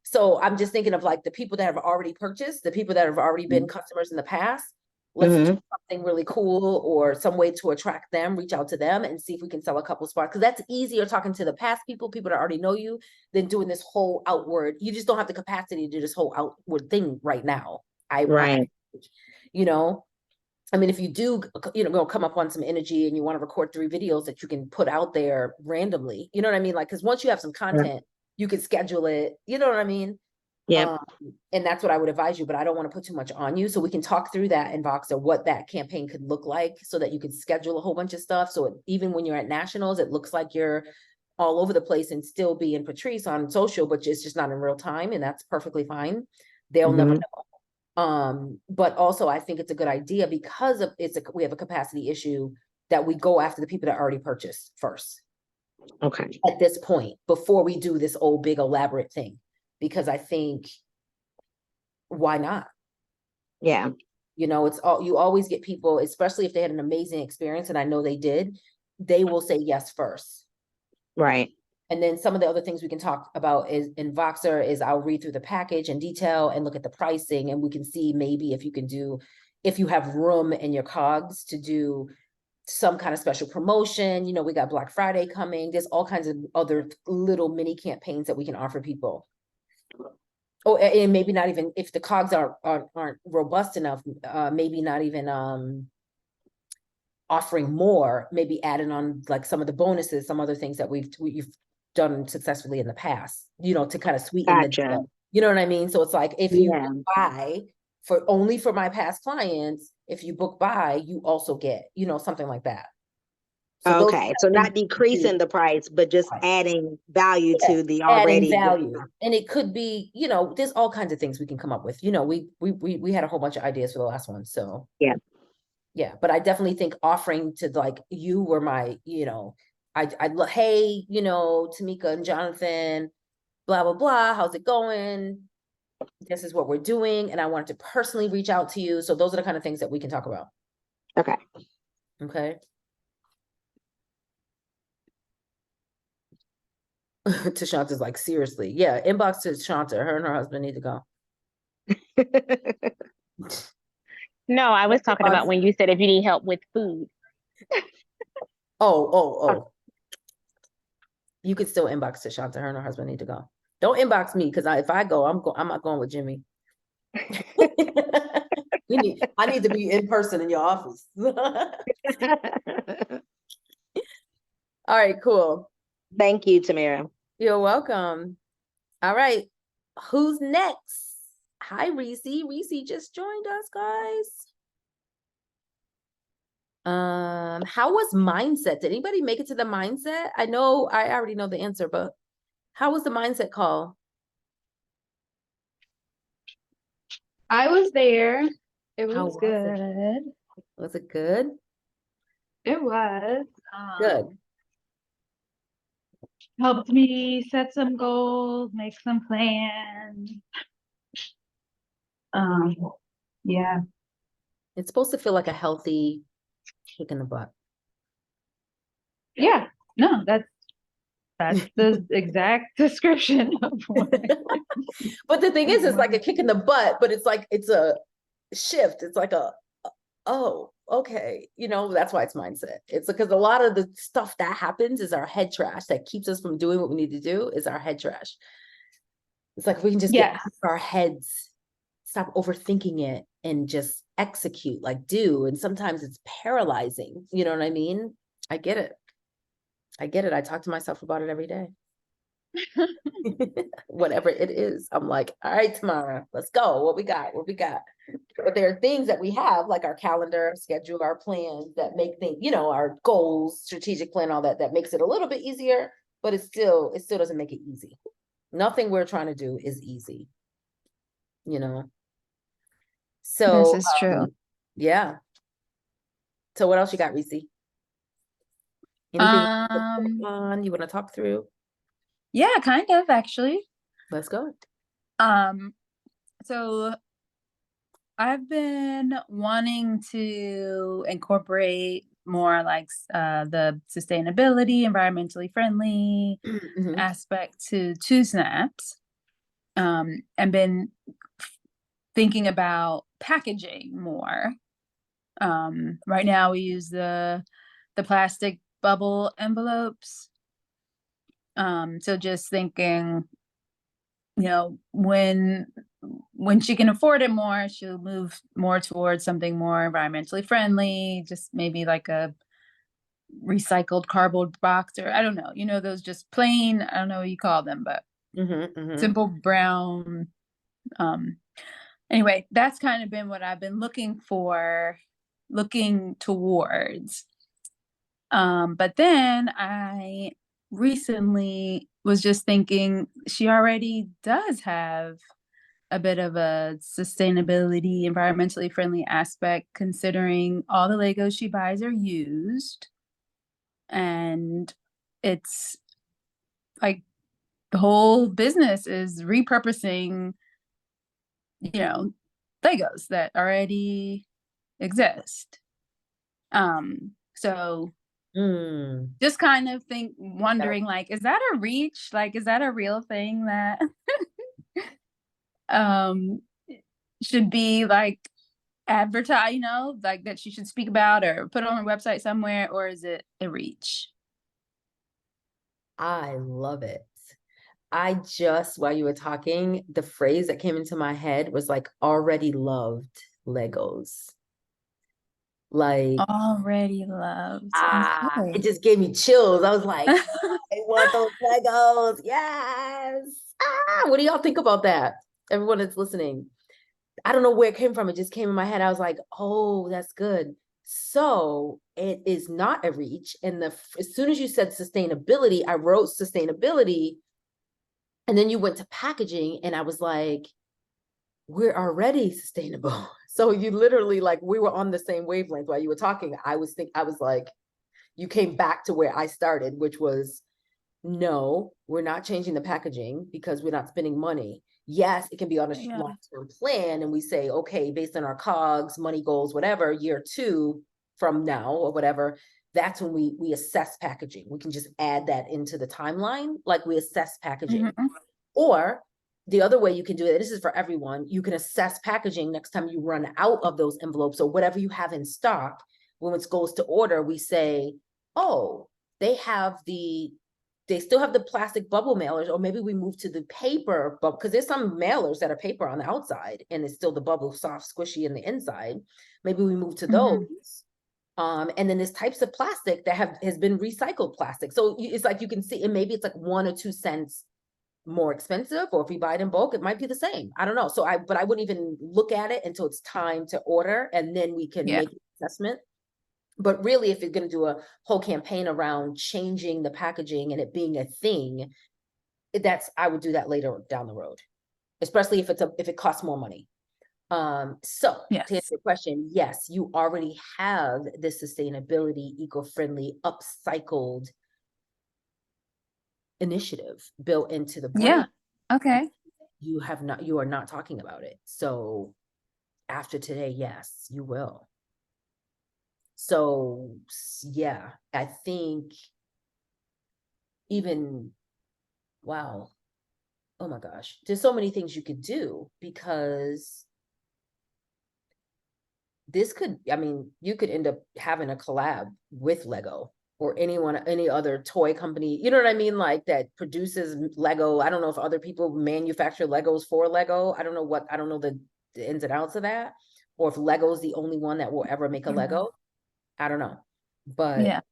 so I'm just thinking of like the people that have already purchased, the people that have already been customers in the past. Let's do Mhm. something really cool or some way to attract them, reach out to them and see if we can sell a couple spots. Because that's easier talking to the past people that already know you, than doing this whole outward. You just don't have the capacity to do this whole outward thing right now. Right. You know, I mean, if you do, go come up on some energy and you want to record 3 videos that you can put out there randomly, you know what I mean? Like, because once you have some content, you can schedule it, you know what I mean? Yeah. And that's what I would advise you, but I don't want to put too much on you. So we can talk through that in Voxer, what that campaign could look like so that you could schedule a whole bunch of stuff. So even when you're at nationals, it looks like you're all over the place and still be in Patrice on social, but it's just not in real time. And that's perfectly fine. They'll never Mhm. know. But also I think it's a good idea because of we have a capacity issue that we go after the people that already purchased first Okay. at this point, before we do this old big elaborate thing, because I think why not? Yeah. It's all, you always get people, especially if they had an amazing experience, and I know they did, they will say yes first. Right. And then some of the other things we can talk about is in Voxer is I'll read through the package in detail and look at the pricing, and we can see maybe if you have room in your cogs to do some kind of special promotion. We got Black Friday coming. There's all kinds of other little mini campaigns that we can offer people. Oh, and maybe not even if the cogs aren't robust enough, maybe not even offering more, maybe adding on like some of the bonuses, some other things that you've done successfully in the past, to kind of sweeten the Gotcha. deal. You know what I mean? So it's like if you Yeah. buy for my past clients, if you book buy, you also get, something like that. So those Okay. So not decreasing the price, but just Right. adding value Yeah, to the adding already. value. And it could be, there's all kinds of things we can come up with. We had a whole bunch of ideas for the last one. So Yeah. yeah, but I definitely think offering to like, you were my, hey, Tamika and Jonathan, blah, blah, blah. How's it going? This is what we're doing. And I wanted to personally reach out to you. So those are the kind of things that we can talk about. Okay. Okay. Tashanta's like, seriously. Yeah, inbox to Shanta. Her and her husband need to go. No, I was talking about when you said if you need help with food. Oh. You could still inbox to Shanta. Her and her husband need to go. Don't inbox me because if I go, I'm not going with Jimmy. I need to be in person in your office. All right, cool. Thank you, Tamara. You're welcome. All right. Who's next? Hi, Reese. Reese just joined us, guys. How was mindset? Did anybody make it to the mindset? I know I already know the answer, but how was the mindset call? I was there. It How was was good. it? Was it good? It was. Good. Helped me set some goals, make some plans. Um, yeah. It's supposed to feel like a healthy kick in the butt. Yeah. No, that's the exact description of what But the thing is, it's like a kick in the butt, but it's like it's a shift. It's like oh, okay. That's why it's mindset. It's because a lot of the stuff that happens is our head trash that keeps us from doing what we need to do is our head trash. It's like if we can just get Yes. out of our heads, stop overthinking it and just execute, like do. And sometimes it's paralyzing. You know what I mean? I get it. I talk to myself about it every day. Whatever it is, I'm like, all right, Tamara, let's go. What we got? What we got? But there are things that we have, like our calendar, schedule, our plans that make things, our goals, strategic plan, all that, that makes it a little bit easier, but it still doesn't make it easy. Nothing we're trying to do is easy, So, This is true. yeah. So what else you got, Reese? Anything you want to talk through? Yeah, kind of actually. Let's go. So I've been wanting to incorporate more like the sustainability, environmentally friendly Mhm. aspect to Snaps. And been thinking about packaging more. Right now we use the plastic bubble envelopes. So just thinking, when she can afford it more, she'll move more towards something more environmentally friendly, just maybe like a recycled cardboard box, or I don't know, those just plain, I don't know what you call them, but simple brown. Anyway, that's kind of been what I've been looking towards. But then I recently was just thinking she already does have a bit of a sustainability, environmentally friendly aspect, considering all the Legos she buys are used. And it's like the whole business is repurposing, Legos that already exist. So just kind of wondering, like, is that a reach? Like, is that a real thing that should be like advertised, like that she should speak about or put on her website somewhere, or is it a reach? I love it. I just, while you were talking, the phrase that came into my head was like already loved Legos. Like Already loved. Okay. it just gave me chills. I was like, I want those Legos. Yes. What do y'all think about that? Everyone that's listening. I don't know where it came from. It just came in my head. I was like, oh, that's good. So it is not a reach. And as soon as you said sustainability, I wrote sustainability. And then you went to packaging and I was like, we're already sustainable. So you literally, like, we were on the same wavelength while you were talking. I was like, you came back to where I started, which was, no, we're not changing the packaging because we're not spending money. Yes, it can be on a long-term plan. And we say, okay, based on our COGS, money goals, whatever, year 2 from now or whatever, that's when we assess packaging. We can just add that into the timeline, like we assess packaging. Or the other way you can do it, this is for everyone, you can assess packaging next time you run out of those envelopes or whatever you have in stock. When it goes to order, we say, oh, they still have the plastic bubble mailers, or maybe we move to the paper, but because there's some mailers that are paper on the outside and it's still the bubble soft, squishy in the inside. Maybe we move to those. And then there's types of plastic that has been recycled plastic. So it's like you can see, and maybe it's like 1 or 2 cents more expensive, or if we buy it in bulk, it might be the same. I don't know. But I wouldn't even look at it until it's time to order, and then we can make an assessment. But really, if you're going to do a whole campaign around changing the packaging and it being a thing, I would do that later down the road, especially if it costs more money. So to answer your question, yes, you already have the sustainability, eco-friendly, upcycled initiative built into the brand. Okay. You are not talking about it. So after today, yes, you will. So yeah, I think wow. Oh my gosh, there's so many things you could do, because you could end up having a collab with Lego or any other toy company, you know what I mean? Like that produces Lego. I don't know if other people manufacture Legos for Lego. I don't know the ins and outs of that, or if Lego's the only one that will ever make a Lego. I don't know, but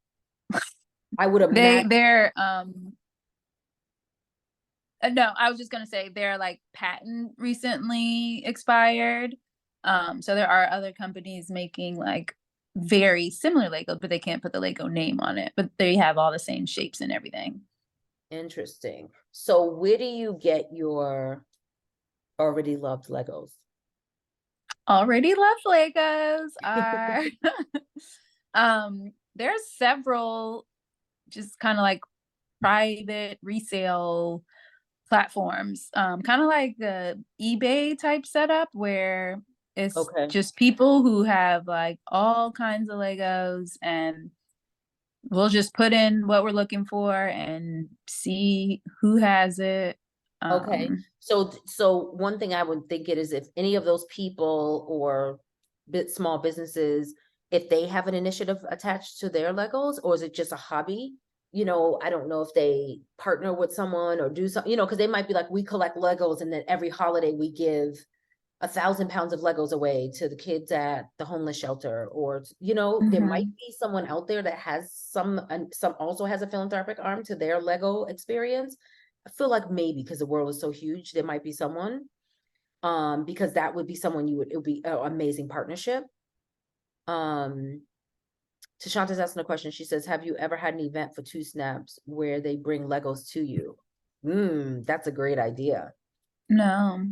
I would imagine No, I was just gonna say their like patent recently expired. So there are other companies making like very similar Lego, but they can't put the Lego name on it. But they have all the same shapes and everything. Interesting. So where do you get your already loved Legos? Already love Legos are there's several just kind of like private resale platforms, kind of like the eBay type setup where it's Okay. just people who have like all kinds of Legos, and we'll just put in what we're looking for and see who has it. Okay. So one thing I would think it is if any of those people or small businesses, if they have an initiative attached to their Legos, or is it just a hobby? You know, I don't know if they partner with someone or do something, you know, because they might be like, we collect Legos and then every holiday we give 1,000 pounds of Legos away to the kids at the homeless shelter, or you know, there might be someone out there that has some also has a philanthropic arm to their Lego experience. I feel like maybe because the world is so huge, there might be someone, because that would be someone it would be an amazing partnership. Tashanta's asking a question. She says, have you ever had an event for 2 Snaps where they bring Legos to you? That's a great idea. No.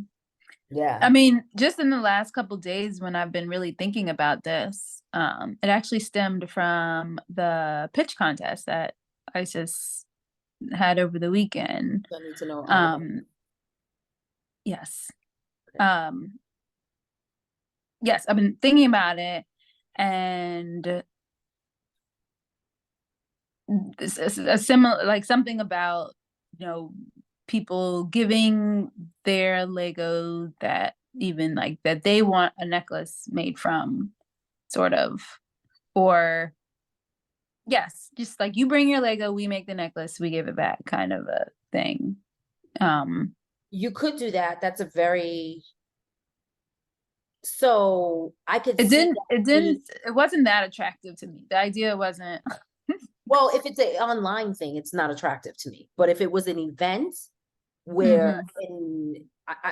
Yeah. I mean, just in the last couple days when I've been really thinking about this, it actually stemmed from the pitch contest that ISIS had over the weekend. I need to know. all about it. Yes. Okay. Yes, I've been thinking about it, and a similar, like something about, you know, people giving their Lego that even like that they want a necklace made from, sort of, or yes, just like you bring your Lego, we make the necklace, we give it back, kind of a thing. You could do that. That's a very, so I could It see didn't, that it wasn't that attractive to me. The idea wasn't. well, if it's an online thing, it's not attractive to me. But if it was an event where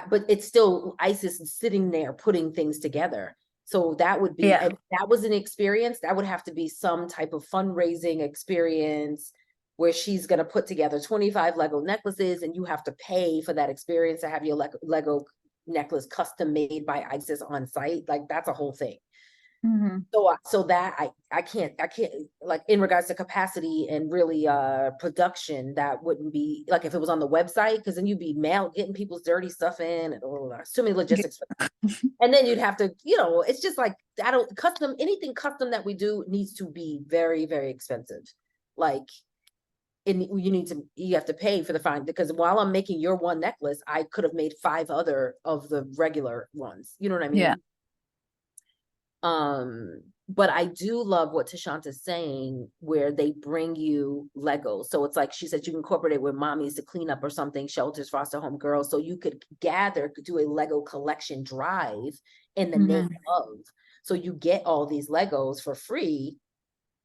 but it's still ISIS is sitting there putting things together. So that would be, Yeah. if that was an experience, that would have to be some type of fundraising experience where she's going to put together 25 Lego necklaces and you have to pay for that experience to have your Lego necklace custom made by ISIS on site. Like that's a whole thing. So that I can't like in regards to capacity and really production, that wouldn't be like if it was on the website, because then you'd be getting people's dirty stuff in and too many logistics. And then you'd have to, you know, it's just like anything custom that we do needs to be very, very expensive. Like you have to pay for the fine, because while I'm making your one necklace, I could have made 5 other of the regular ones. You know what I mean? Yeah. But I do love what Tashanta's saying, where they bring you Legos. So it's like she said, you can incorporate it with mommies to clean up or something, shelters, foster home girls. So you could do a Lego collection drive in the name of. So you get all these Legos for free,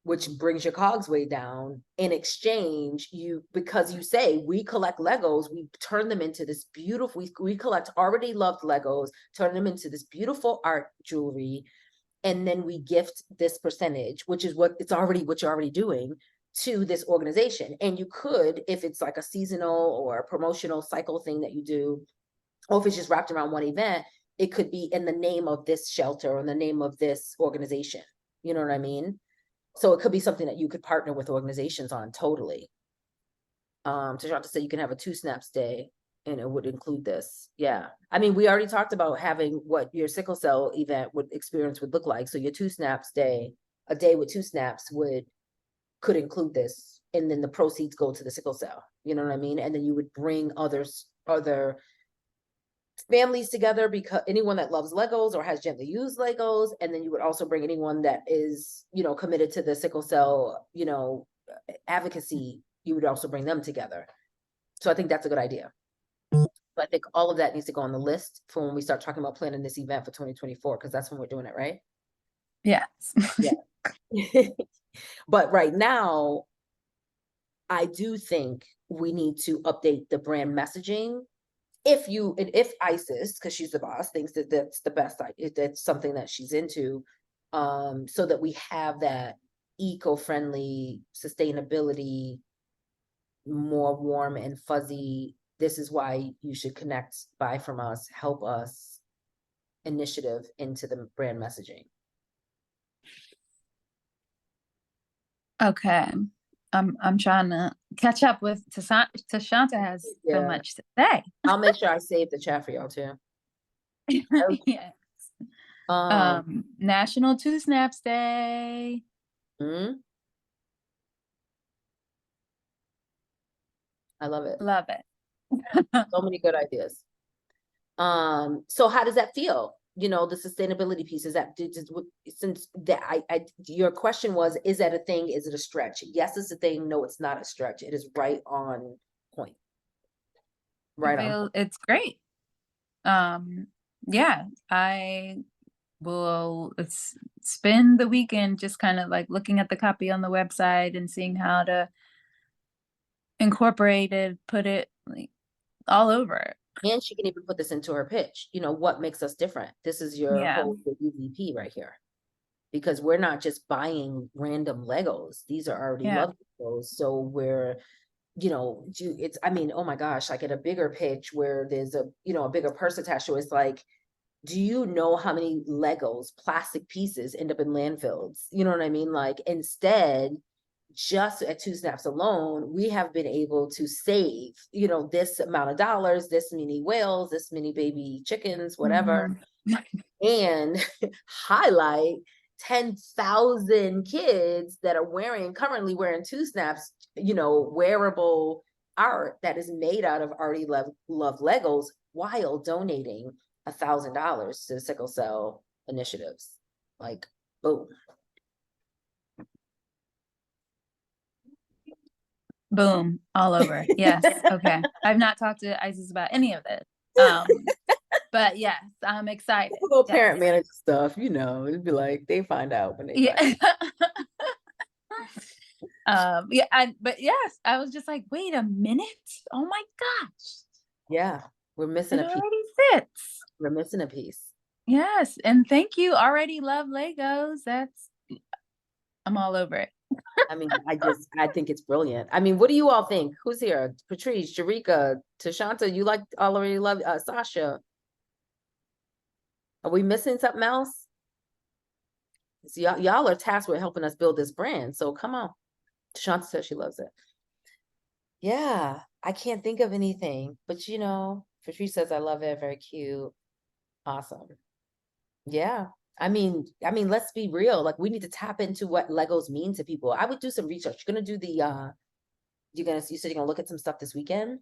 which brings your cogs way down. In exchange, because you say, we collect Legos, we turn them into this beautiful, we collect already loved Legos, turn them into this beautiful art jewelry. And then we gift this percentage, which is what you're already doing, to this organization. And you could, if it's like a seasonal or a promotional cycle thing that you do, or if it's just wrapped around one event, it could be in the name of this shelter or in the name of this organization. You know what I mean? So it could be something that you could partner with organizations on totally. Tashanta said you can have a 2 Snaps day and it would include this. Yeah. I mean, we already talked about having what your sickle cell event experience would look like. So your 2 Snaps day, a day with 2 Snaps could include this. And then the proceeds go to the sickle cell. You know what I mean? And then you would bring other families together, because anyone that loves Legos or has gently used Legos. And then you would also bring anyone that is, you know, committed to the sickle cell, you know, advocacy. You would also bring them together. So I think that's a good idea. But I think all of that needs to go on the list for when we start talking about planning this event for 2024, because that's when we're doing it, right? Yes. Yeah. But right now, I do think we need to update the brand messaging. If Isis, because she's the boss, thinks that that's the best, that's something that she's into, so that we have that eco-friendly sustainability, more warm and fuzzy, this is why you should connect, buy from us, help us initiative into the brand messaging. Okay. I'm trying to catch up with Tashanta has so Yeah. much to say. I'll make sure I save the chat for y'all too. Yes. Um, National Two Snaps Day. I love it. Love it. So many good ideas. So how does that feel? You know, the sustainability piece, is that since that your question was, is that a thing? Is it a stretch? Yes, it's a thing. No, it's not a stretch. It is right on point. Right I on. feel it's great. Yeah, I will spend the weekend just kind of like looking at the copy on the website and seeing how to incorporate it, put it like all over. And she can even put this into her pitch. You know, what makes us different? This is your Yeah. whole UVP right here. Because we're not just buying random Legos. These are already Yeah. loved Legos. So we're, you know, it's, I mean, oh my gosh, like at a bigger pitch where there's a, you know, a bigger purse attached to it, it's like, do you know how many Legos, plastic pieces end up in landfills? You know what I mean? Like instead, just at Two Snaps alone, we have been able to save, you know, this amount of dollars, this many whales, this many baby chickens, whatever, and highlight 10,000 kids that are currently wearing Two Snaps, you know, wearable art that is made out of already loved Legos, while donating $1,000 to sickle cell initiatives. Like, boom. Boom, all over. Yes. Okay. I've not talked to Isis about any of this. But yes, I'm excited. Typical Yes. parent manager stuff, you know, it'd be like they find out when they Yeah. find out. Yeah, but yes, I was just like, wait a minute. Oh my gosh. Yeah, we're missing It a piece. already fits. We're missing a piece. Yes. And thank you. Already love Legos. I'm all over it. I mean, I think it's brilliant. I mean, what do you all think? Who's here? Patrice, Jarika, Tashanta, you already love Sasha. Are we missing something else? So y'all are tasked with helping us build this brand. So come on. Tashanta says she loves it. Yeah, I can't think of anything, but you know, Patrice says I love it. Very cute. Awesome. Yeah. I mean, let's be real. Like we need to tap into what Legos mean to people. I would do some research. You're gonna do you said you're gonna look at some stuff this weekend.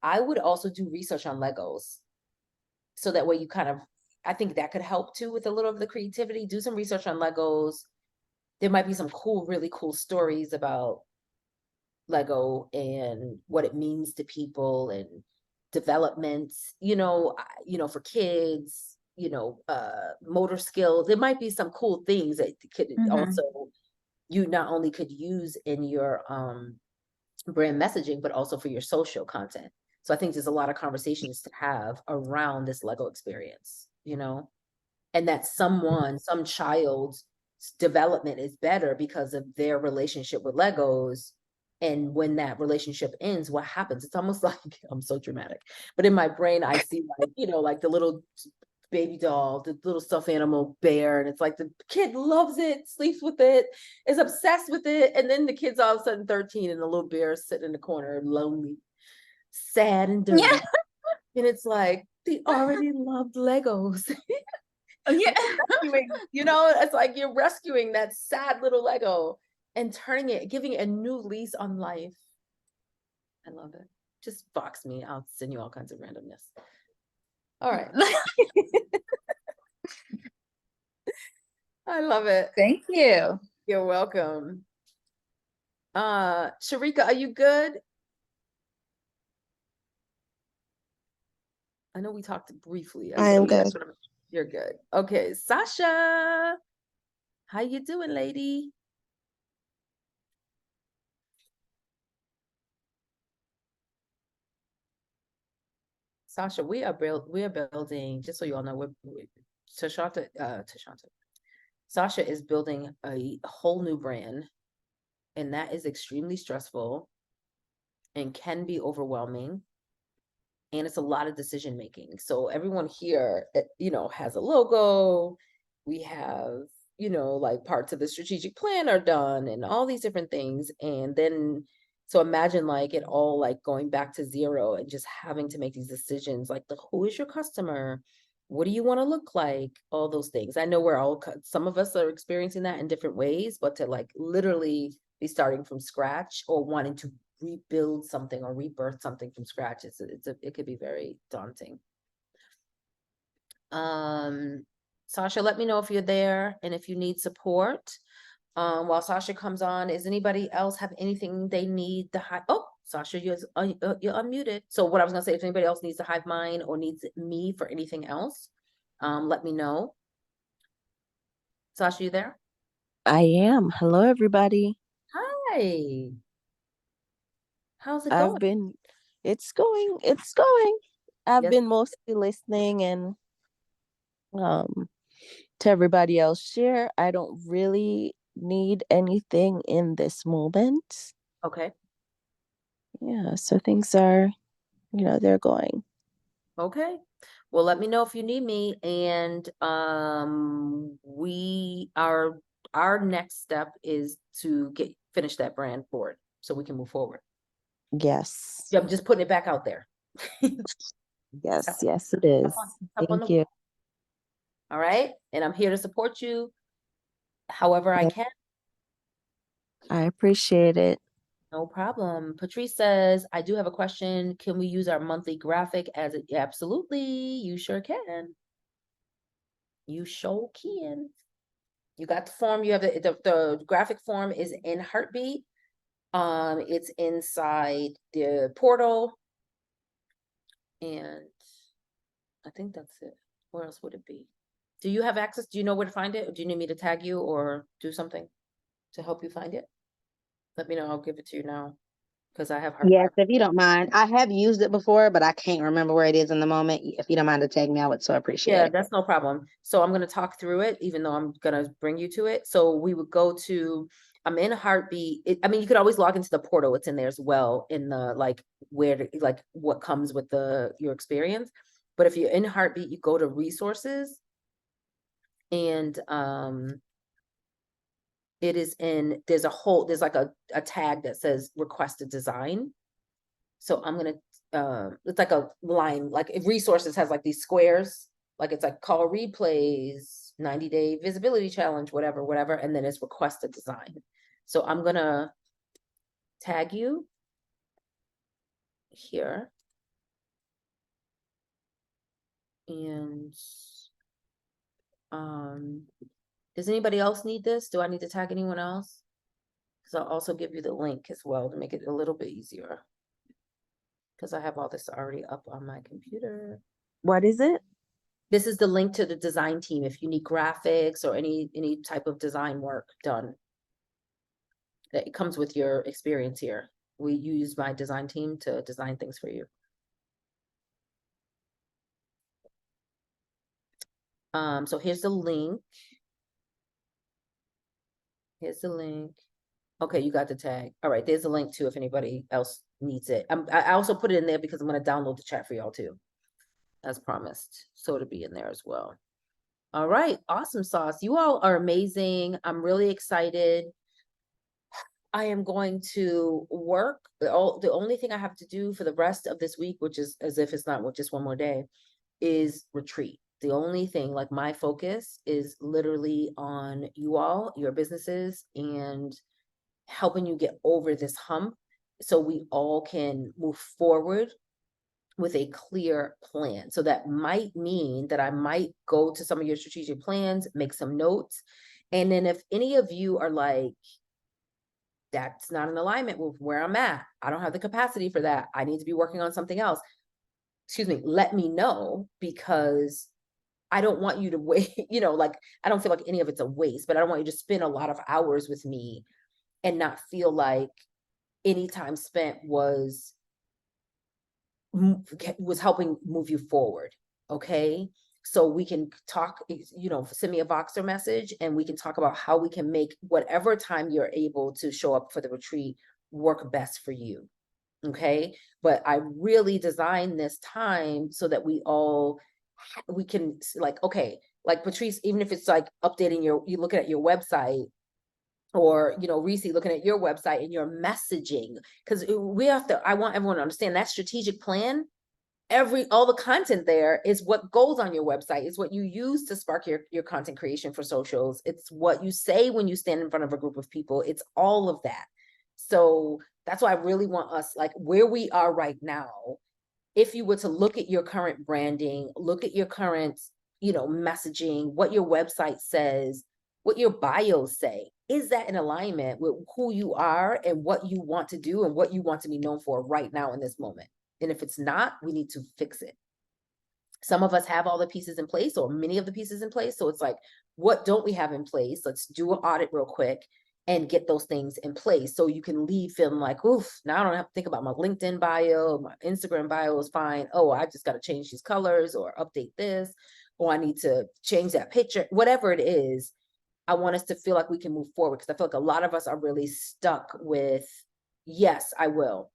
I would also do research on Legos. So that way you kind of, I think that could help too with a little of the creativity. Do some research on Legos. There might be some really cool stories about Lego and what it means to people and development, you know, for kids, you know, motor skills. There might be some cool things that could also, you not only could use in your brand messaging, but also for your social content. So I think there's a lot of conversations to have around this Lego experience, you know, and that some child's development is better because of their relationship with Legos. And when that relationship ends, what happens? It's almost like, I'm so dramatic, but in my brain, I see like, you know, like the little baby doll, the little stuffed animal bear, and it's like the kid loves it, sleeps with it, is obsessed with it, and then the kid's all of a sudden 13 and the little bear is sitting in the corner, lonely, sad and dirty. Yeah. And it's like, they already loved Legos. Yeah. You know, it's like you're rescuing that sad little Lego and giving it a new lease on life. I love it. Just box me. I'll send you all kinds of randomness. All right. I love it. Thank you. You're welcome. Sharika, are you good? I know we talked briefly. I am good. You're good. Okay, Sasha, how you doing, lady? Sasha, we are building, just so you all know, Tashanta, Sasha is building a whole new brand, and that is extremely stressful and can be overwhelming. And it's a lot of decision making. So everyone here, you know, has a logo. We have, you know, like parts of the strategic plan are done and all these different things. And then, so imagine like it all like going back to zero and just having to make these decisions like who is your customer? What do you want to look like? All those things. I know we're all, some of us are experiencing that in different ways, but to like literally be starting from scratch or wanting to rebuild something or rebirth something from scratch, it could be very daunting. Sasha, let me know if you're there and if you need support. While Sasha comes on, is anybody else have anything they need to hide? Oh, Sasha, you're unmuted. So what I was gonna say, if anybody else needs to hive mind or needs me for anything else, let me know. Sasha, you there? I am. Hello, everybody. Hi. How's it I've going? been, it's going. I've Yes. been mostly listening and to everybody else share. I don't really need anything in this moment. Okay. Yeah, so things are, they're going. Okay. Well, let me know if you need me. And our next step is to finish that brand board so we can move forward. Yes. Yeah, I'm just putting it back out there. Yes, yes, it is. Thank you. All right. And I'm here to support you however I can. I appreciate it. No problem. Patrice says, I do have a question. Can we use our monthly graphic as it? Absolutely. You sure can. You sure can. You got the form. You have the graphic form is in Heartbeat. It's inside the portal. And I think that's it. Where else would it be? Do you have access? Do you know where to find it? Or do you need me to tag you or do something to help you find it? Let me know. I'll give it to you now. Because I have Yes, if you don't mind. I have used it before, but I can't remember where it is in the moment. If you don't mind to tag me, I would so appreciate Yeah, it. that's no problem. So I'm going to talk through it, even though I'm going to bring you to it. So we would go to, I'm in Heartbeat. I mean, you could always log into the portal. It's in there as well in the like what comes with your experience. But if you're in Heartbeat, you go to resources and it is there's like a tag that says request a design. So I'm going to, it's like a line, like if resources has like these squares, like it's like call replays, 90-day visibility challenge, whatever. And then it's request a design. So I'm going to tag you here. And, does anybody else need this? Do I need to tag anyone else? Because I'll also give you the link as well to make it a little bit easier. Because I have all this already up on my computer. What is it? This is the link to the design team if you need graphics or any type of design work done. That it comes with your experience here. We use my design team to design things for you. So here's the link. Here's the link. Okay, you got the tag. All right, there's a link too if anybody else needs it. I also put it in there because I'm going to download the chat for y'all too, as promised. So it'll be in there as well. All right, awesome sauce. You all are amazing. I'm really excited. I am going to work. The only thing I have to do for the rest of this week, which is as if it's not just one more day, is retreat. The only thing, like my focus is literally on you all, your businesses, and helping you get over this hump so we all can move forward with a clear plan. So that might mean that I might go to some of your strategic plans, make some notes. And then if any of you are like, that's not in alignment with where I'm at, I don't have the capacity for that, I need to be working on something else, excuse me, let me know, because I don't want you to wait, like, I don't feel like any of it's a waste, but I don't want you to spend a lot of hours with me and not feel like any time spent was was helping move you forward. Okay. So we can talk, you know, send me a Voxer message and we can talk about how we can make whatever time you're able to show up for the retreat work best for you. Okay. But I really designed this time so that we can like, okay, like Patrice, even if it's like updating you looking at your website, or, you know, Reese looking at your website and your messaging, because I want everyone to understand that strategic plan, all the content there is what goes on your website. It's what you use to spark your content creation for socials. It's what you say when you stand in front of a group of people. It's all of that. So that's why I really want us, like where we are right now, if you were to look at your current branding, look at your current, you know, messaging, what your website says, what your bios say, is that in alignment with who you are and what you want to do and what you want to be known for right now in this moment? And if it's not, we need to fix it. Some of us have all the pieces in place, or many of the pieces in place. So it's like, what don't we have in place? Let's do an audit real quick and get those things in place so you can leave feeling like, oof, now I don't have to think about my LinkedIn bio, my Instagram bio is fine. Oh, I just got to change these colors or update this, or I need to change that picture, whatever it is. I want us to feel like we can move forward, because I feel like a lot of us are really stuck with, yes, I will.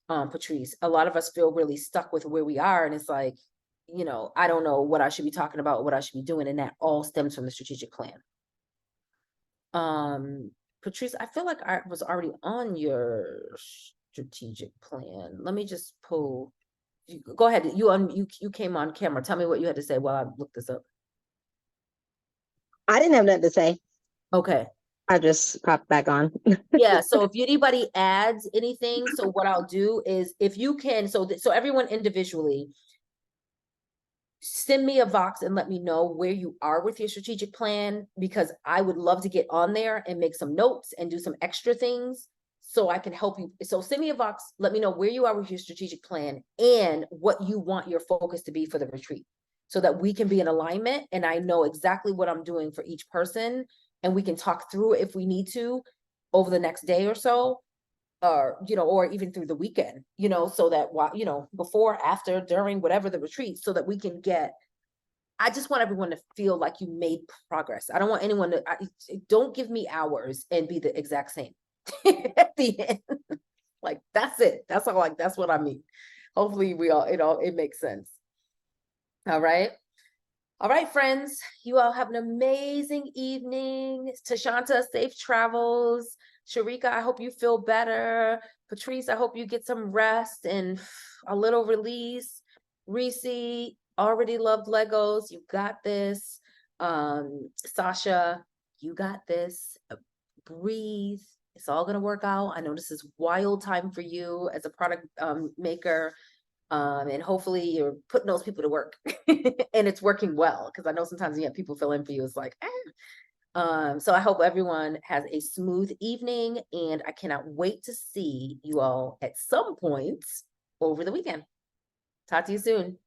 Patrice, a lot of us feel really stuck with where we are. And it's like, you know, I don't know what I should be talking about, what I should be doing. And that all stems from the strategic plan. Patrice, I feel like I was already on your strategic plan. Let me just pull. Go ahead. You came on camera. Tell me what you had to say while I look this up. I didn't have nothing to say. Okay. I just popped back on. Yeah. So if anybody adds anything, so what I'll do is, if you can, so everyone individually, send me a Vox and let me know where you are with your strategic plan, because I would love to get on there and make some notes and do some extra things so I can help you. So send me a Vox, let me know where you are with your strategic plan and what you want your focus to be for the retreat, so that we can be in alignment and I know exactly what I'm doing for each person, and we can talk through it if we need to over the next day or so, or, you know, or even through the weekend, you know, so that, you know, before, after, during, whatever the retreat, so that we can I just want everyone to feel like you made progress. I don't want anyone to, don't give me hours and be the exact same at the end. Like, that's it. That's all, like, that's what I mean. Hopefully it makes sense. All right. All right, friends, you all have an amazing evening. Tashanta, safe travels. Sharika, I hope you feel better. Patrice, I hope you get some rest and a little release. Reese, already loved Legos. You got this. Sasha, you got this. Breathe. It's all going to work out. I know this is wild time for you as a product maker. And hopefully you're putting those people to work and it's working well. Cause I know sometimes people fill in for you. It's like, so I hope everyone has a smooth evening, and I cannot wait to see you all at some point over the weekend. Talk to you soon.